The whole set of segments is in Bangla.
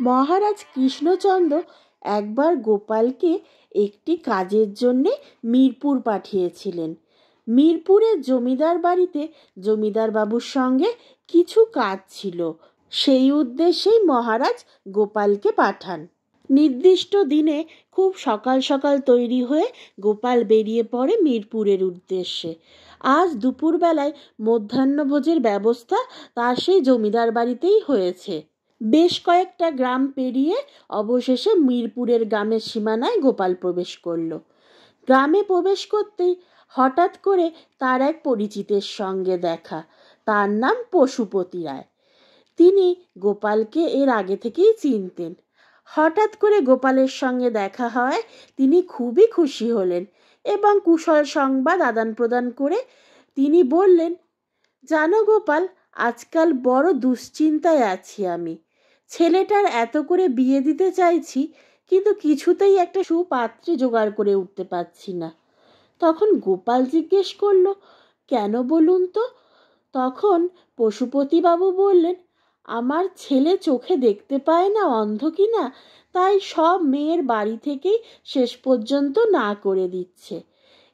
মহারাজ কৃষ্ণচন্দ্র একবার গোপালকে একটি কাজের জন্যে মিরপুর পাঠিয়েছিলেন। মিরপুরের জমিদার বাড়িতে জমিদার বাবুর সঙ্গে কিছু কাজ ছিল। সেই উদ্দেশ্যেই মহারাজ গোপালকে পাঠান। নির্দিষ্ট দিনে খুব সকাল সকাল তৈরি হয়ে গোপাল বেরিয়ে পড়ে মিরপুরের উদ্দেশ্যে। আজ দুপুরবেলায় মধ্যাহ্নভোজের ব্যবস্থা তার সেই জমিদার বাড়িতেই হয়েছে। বেশ কয়েকটা গ্রাম পেরিয়ে অবশেষে মিরপুরের গ্রামের সীমানায় গোপাল প্রবেশ করল। গ্রামে প্রবেশ করতেই হঠাৎ করে তার এক পরিচিতের সঙ্গে দেখা। তার নাম পশুপতি রায়। তিনি গোপালকে এর আগে থেকেই চিনতেন। হঠাৎ করে গোপালের সঙ্গে দেখা হওয়ায় তিনি খুবই খুশি হলেন এবং কুশল সংবাদ আদান প্রদান করে তিনি বললেন, জানো গোপাল, আজকাল বড় দুশ্চিন্তায় আছি আমি। ছেলেটার এত করে বিয়ে দিতে চাইছি, কিন্তু কিছুতেই একটা সুপাত্রী জোগাড় করে উঠতে পারছি না। তখন গোপাল জিজ্ঞেস করল, কেন বলুন তো? তখন পশুপতিবাবু বললেন, আমার ছেলে চোখে দেখতে পায় না, অন্ধ কিনা, তাই সব মেয়ের বাড়ি থেকেই শেষ পর্যন্ত না করে দিচ্ছে।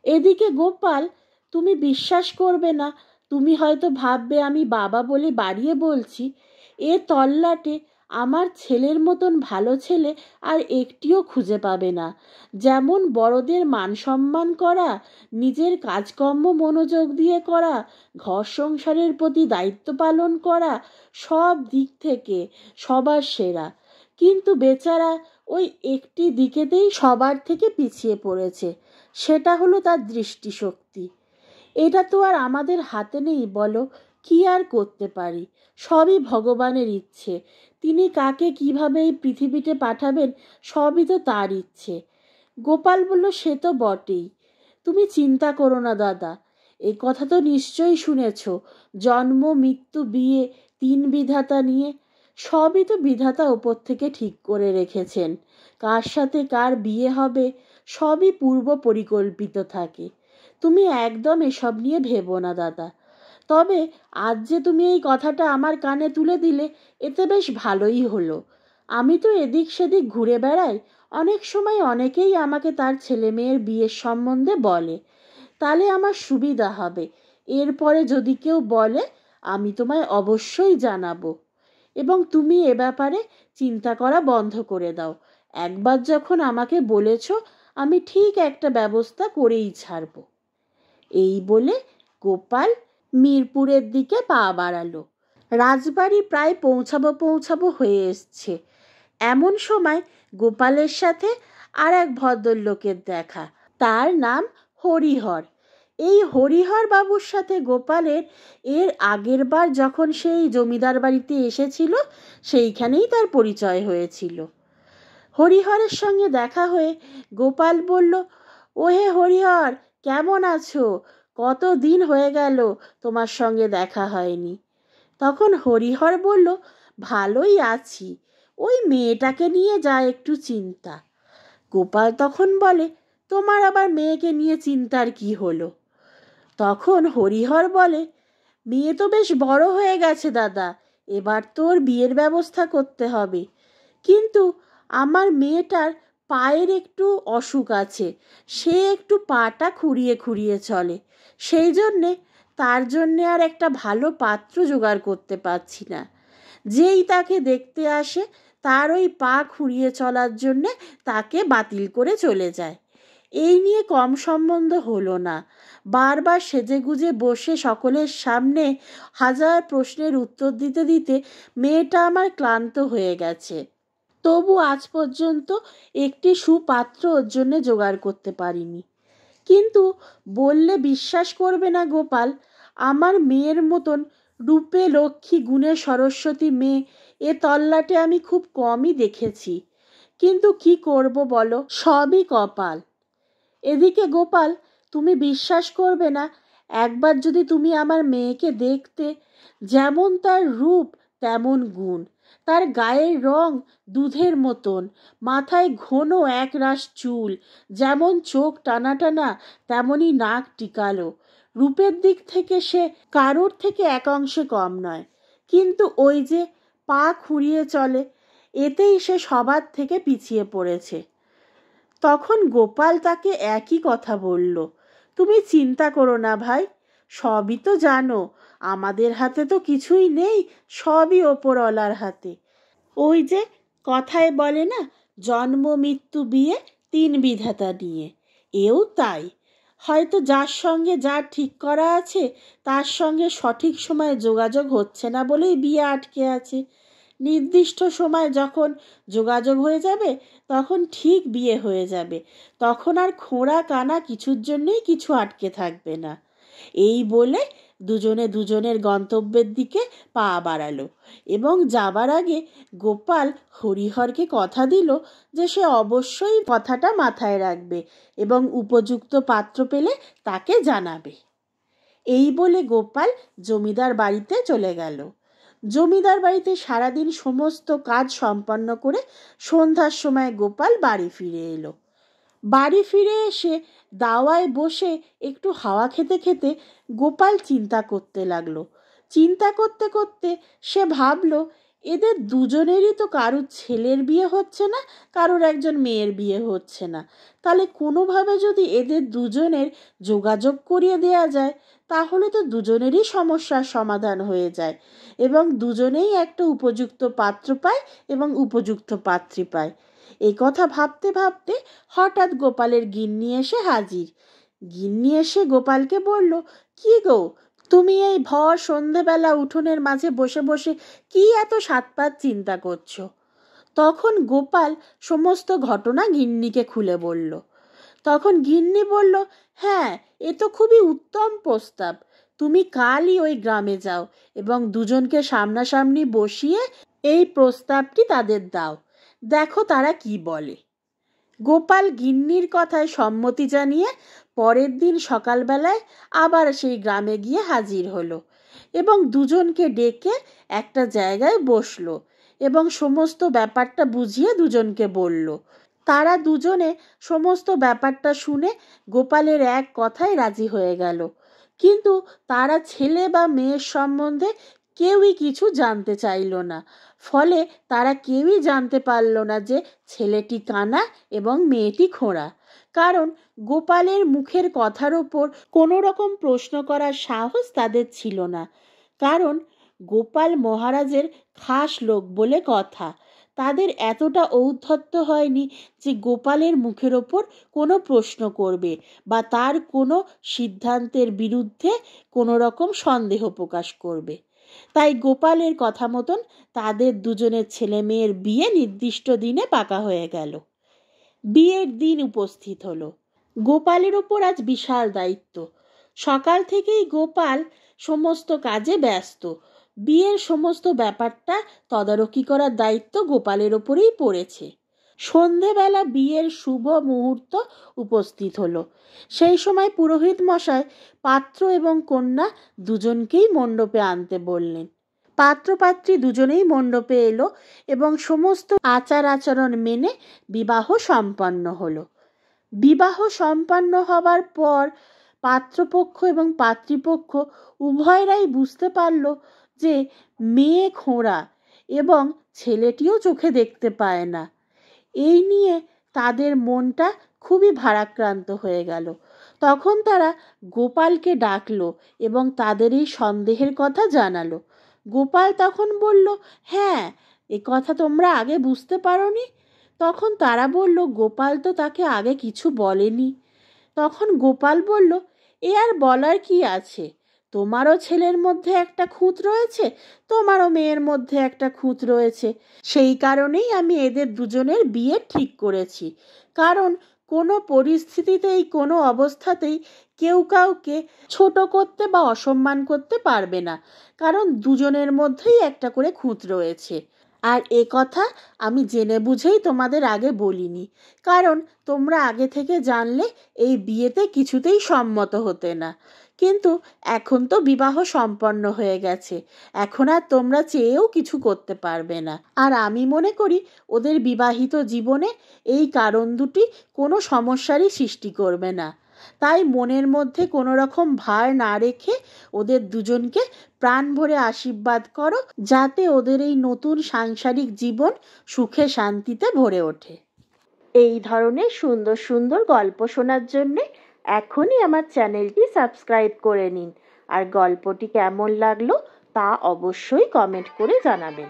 এদিকে গোপাল, তুমি বিশ্বাস করবে না, তুমি হয়তো ভাববে আমি বাবা বলে বাড়িয়ে বলছি, এ তল্লাটে আমার ছেলের মতন ভালো ছেলে আর একটিও খুঁজে পাবে না। যেমন বড়দের মান সম্মান করা, নিজের কাজকর্ম মনোযোগ দিয়ে করা, ঘর সংসারের প্রতি দায়িত্ব পালন করা, সব দিক থেকে সবার সেরা। কিন্তু বেচারা ওই একটি দিকেতেই সবার থেকে পিছিয়ে পড়েছে, সেটা হলো তার দৃষ্টিশক্তি। এটা তো আর আমাদের হাতে নেই, বলো, কি আর করতে পারি? সবই ভগবানের ইচ্ছে। তিনি কাকে কিভাবে এই পৃথিবীতে পাঠাবেন সবই তো তার ইচ্ছে। গোপাল বলল, সে তো বটেই। তুমি চিন্তা করো না দাদা, এ কথা তো নিশ্চয়ই শুনেছ, জন্ম মৃত্যু বিয়ে তিন বিধাতা নিয়ে। সবই তো বিধাতা ওপর থেকে ঠিক করে রেখেছেন। কার সাথে কার বিয়ে হবে সবই পূর্ব পরিকল্পিত থাকে। তুমি একদম এসব নিয়ে ভেবো না দাদা। তবে আজ যে তুমি এই কথাটা আমার কানে তুলে দিলে, এতে বেশ ভালোই হলো। আমি তো এদিক সেদিক ঘুরে বেড়াই, অনেক সময় অনেকেই আমাকে তার ছেলে মেয়ের বিয়ের সম্বন্ধে বলে। তাহলে আমার সুবিধা হবে। এরপরে যদি কেউ বলে আমি তোমায় অবশ্যই জানাবো। এবং তুমি এ ব্যাপারে চিন্তা করা বন্ধ করে দাও। একবার যখন আমাকে বলেছ, আমি ঠিক একটা ব্যবস্থা করেই ছাড়ব। এই বলে গোপাল মিরপুরের দিকে পা বাড়ালো। রাজবাড়ি প্রায় পৌঁছাবো হয়ে এসছে। এমন সময় গোপালের সাথে আর এক ভদ্রলোকের দেখা। তার নাম হরিহর। এই হরিহর বাবুর সাথে গোপালের এর আগের বার যখন সেই জমিদার বাড়িতে এসেছিল, সেইখানেই তার পরিচয় হয়েছিল। হরিহরের সঙ্গে দেখা হয়ে গোপাল বলল, ওহে হরিহর, কেমন আছো? কত দিন হয়ে গেল তোমার সঙ্গে দেখা হয়নি। তখন হরিহর বলল, ভালোই আছি, ওই মেয়েটাকে নিয়ে যা একটু চিন্তা। গোপাল তখন বলে, তোমার আবার মেয়েকে নিয়ে চিন্তার কি হলো? তখন হরিহর বলে, মেয়ে তো বেশ বড় হয়ে গেছে দাদা, এবার তোর বিয়ের ব্যবস্থা করতে হবে। কিন্তু আমার মেয়েটার পায়ের একটু অসুখ আছে, সে একটু পাটা খুঁড়িয়ে খুঁড়িয়ে চলে, সেই জন্যে তার জন্যে আর একটা ভালো পাত্র জোগাড় করতে পারছি না। যেই তাকে দেখতে আসে তার ওই পা খুঁড়িয়ে চলার জন্যে তাকে বাতিল করে চলে যায়। এই নিয়ে কম সম্বন্ধ হলো না। বারবার সেজেগুজে বসে সকলের সামনে হাজার প্রশ্নের উত্তর দিতে দিতে মেয়েটা আমার ক্লান্ত হয়ে গেছে। তবু আজ পর্যন্ত একটি সুপাত্র ওর জন্য জোগাড় করতে পারিনি। কিন্তু বললে বিশ্বাস করবে না গোপাল, আমার মেয়ের মতন রূপে লক্ষ্মী গুণে সরস্বতী মেয়ে এ তল্লাটে আমি খুব কমই দেখেছি। কিন্তু কি করব বলো, সবই কপাল। এদিকে গোপাল, তুমি বিশ্বাস করবে না, একবার যদি তুমি আমার মেয়েকে দেখতে, যেমন তার রূপ তেমন গুণ। তার গায়ের রং দুধের মতন, মাথায় ঘন একরাশ চুল, যেমন চোখ টানা টানা তেমনই নাক টিকালো। রূপের দিক থেকে সে কারোর থেকে এক অংশে কম নয়। কিন্তু ওই যে পা খুঁড়িয়ে চলে, এতেই সে সবার থেকে পিছিয়ে পড়েছে। তখন গোপাল তাকে একই কথা বলল, তুমি চিন্তা করো না ভাই, সবই তো জানো, আমাদের হাতে তো কিছুই নেই, সবই ওপরওয়ালার হাতে। ওই যে কথায় বলে না, জন্ম মৃত্যু বিয়ে তিন বিধাতা নিয়ে, এও তাই। হয়তো যার সঙ্গে যার ঠিক করা আছে তার সঙ্গে সঠিক সময়ে যোগাযোগ হচ্ছে না বলেই বিয়ে আটকে আছে। নির্দিষ্ট সময় যখন যোগাযোগ হয়ে যাবে তখন ঠিক বিয়ে হয়ে যাবে, তখন আর খোঁড়া কানা কিছুর জন্যই কিছু আটকে থাকবে না। এই বলে দুজনে দুজনের গন্তব্যের দিকে পা বাড়ালো এবং যাবার আগে গোপাল হরিহরকে কথা দিল যে সে অবশ্যই কথাটা মাথায় রাখবে এবং উপযুক্ত পাত্র পেলে তাকে জানাবে। এই বলে গোপাল জমিদার বাড়িতে চলে গেল। জমিদার বাড়িতে সারাদিন সমস্ত কাজ সম্পন্ন করে সন্ধ্যার সময় গোপাল বাড়ি ফিরে এলো। বাড়ি ফিরে এসে দাওয়ায় বসে একটু হাওয়া খেতে খেতে গোপাল চিন্তা করতে লাগলো। চিন্তা করতে করতে সে ভাবলো, এদের দুজনেরই তো কারুর ছেলের বিয়ে হচ্ছে না, কারুর একজন মেয়ের বিয়ে হচ্ছে না, তাহলে কোনোভাবে যদি এদের দুজনের যোগাযোগ করিয়ে দেয়া যায় তাহলে তো দুজনেরই সমস্যার সমাধান হয়ে যায় এবং দুজনেই একটা উপযুক্ত পাত্র পায় এবং উপযুক্ত পাত্রী পায়। এই কথা ভাবতে ভাবতে হঠাৎ গোপালের গিন্নি এসে হাজির। গিন্নি এসে গোপালকে বলল, কি গো, তুমি এই ভর সন্ধেবেলা উঠোনের মাঝে বসে বসে কি এত সাতপাত চিন্তা করছো? তখন গোপাল সমস্ত ঘটনা গিন্নিকে খুলে বলল। তখন গিন্নি বলল, হ্যাঁ, এ তো খুবই উত্তম প্রস্তাব, তুমি কালই ওই গ্রামে যাও এবং দুজনকে সামনাসামনি বসিয়ে এই প্রস্তাবটি তাদের দাও, দেখো তারা কি বলে। গোপাল গিন্নির কথায় সম্মতি জানিয়ে পরের দিন সকালবেলায় আবার সেই গ্রামে গিয়ে হাজির হলো এবং দুজনকে ডেকে একটা জায়গায় বসলো এবং সমস্ত ব্যাপারটা বুঝিয়ে দুজনকে বলল। তারা দুজনে সমস্ত ব্যাপারটা শুনে গোপালের এক কথায় রাজি হয়ে গেল, কিন্তু তারা ছেলে বা মেয়ের সম্বন্ধে কেউই কিছু জানতে চাইল না। ফলে তারা কেউই জানতে পারল না যে ছেলেটি কানা এবং মেয়েটি খোঁড়া, কারণ গোপালের মুখের কথার ওপর কোনো রকম প্রশ্ন করার সাহস তাদের ছিল না, কারণ গোপাল মহারাজের খাস লোক বলে কথা। তাদের এতটা ঔদ্ধত্য হয়নি যে গোপালের মুখের ওপর কোনো প্রশ্ন করবে বা তার কোনো সিদ্ধান্তের বিরুদ্ধে কোনো রকম সন্দেহ প্রকাশ করবে। তাই গোপালের কথা মতন তাদের দুজনের ছেলে মেয়ের বিয়ে নির্দিষ্ট দিনে পাকা হয়ে গেল। বিয়ের দিন উপস্থিত হলো। গোপালের ওপর আজ বিশাল দায়িত্ব। সকাল থেকেই গোপাল সমস্ত কাজে ব্যস্ত। বিয়ের সমস্ত ব্যাপারটা তদারকি করার দায়িত্ব গোপালের ওপরেই পড়েছে। সন্ধেবেলা বিয়ের শুভ মুহূর্ত উপস্থিত হলো। সেই সময় পুরোহিত মশাই পাত্র এবং কন্যা দুজনকেই মণ্ডপে আনতে বললেন। পাত্রপাত্রী দুজনেই মণ্ডপে এলো এবং সমস্ত আচার আচরণ মেনে বিবাহ সম্পন্ন হলো। বিবাহ সম্পন্ন হবার পর পাত্রপক্ষ এবং পাত্রীপক্ষ উভয়রাই বুঝতে পারল যে মেয়ে খোঁড়া এবং ছেলেটিও চোখে দেখতে পায় না। এই নিয়ে তাদের মনটা খুবই ভারাক্রান্ত হয়ে গেল। তখন তারা গোপালকে ডাকলো এবং তাদের এই সন্দেহের কথা জানালো। গোপাল তখন বলল, হ্যাঁ, এ কথা তোমরা আগে বুঝতে পারোনি? তখন তারা বলল, গোপাল তো তাকে আগে কিছু বলেনি। তখন গোপাল বলল, এ আর বলার কি আছে, তোমারও ছেলের মধ্যে একটা খুঁত রয়েছে, তোমারও মেয়ের মধ্যে একটা খুঁত রয়েছে, সেই কারণেই আমি এদের দুজনের বিয়ে ঠিক করেছি। কারণ কোনো পরিস্থিতিতেই কোনো অবস্থাতেই কেউ কাউকে ছোট করতে বা অসম্মান করতে পারবে না, কারণ দুজনের মধ্যেই একটা করে খুঁত রয়েছে। আর এ কথা আমি জেনে বুঝেই তোমাদের আগে বলিনি, কারণ তোমরা আগে থেকে জানলে এই বিয়েতে কিছুতেই সম্মত হতে না। কিন্তু এখন তো বিবাহ সম্পন্ন হয়ে গেছে, এখন আর তোমরা চেয়েও কিছু করতে পারবে না। আর আমি মনে করি ওদের বিবাহিত জীবনে এই কারণ দুটি কোনো সমস্যারই সৃষ্টি করবে না। তাই মনের মধ্যে কোনো রকম ভার না রেখে ওদের দুজনকে প্রাণ ভরে আশীর্বাদ করো, যাতে ওদের এই নতুন সাংসারিক জীবন সুখে শান্তিতে ভরে ওঠে। এই ধরনের সুন্দর সুন্দর গল্প শোনার জন্যে এখনই আমার চ্যানেলটি সাবস্ক্রাইব করে নিন। আর গল্পটি কেমন লাগলো তা অবশ্যই কমেন্ট করে জানাবেন।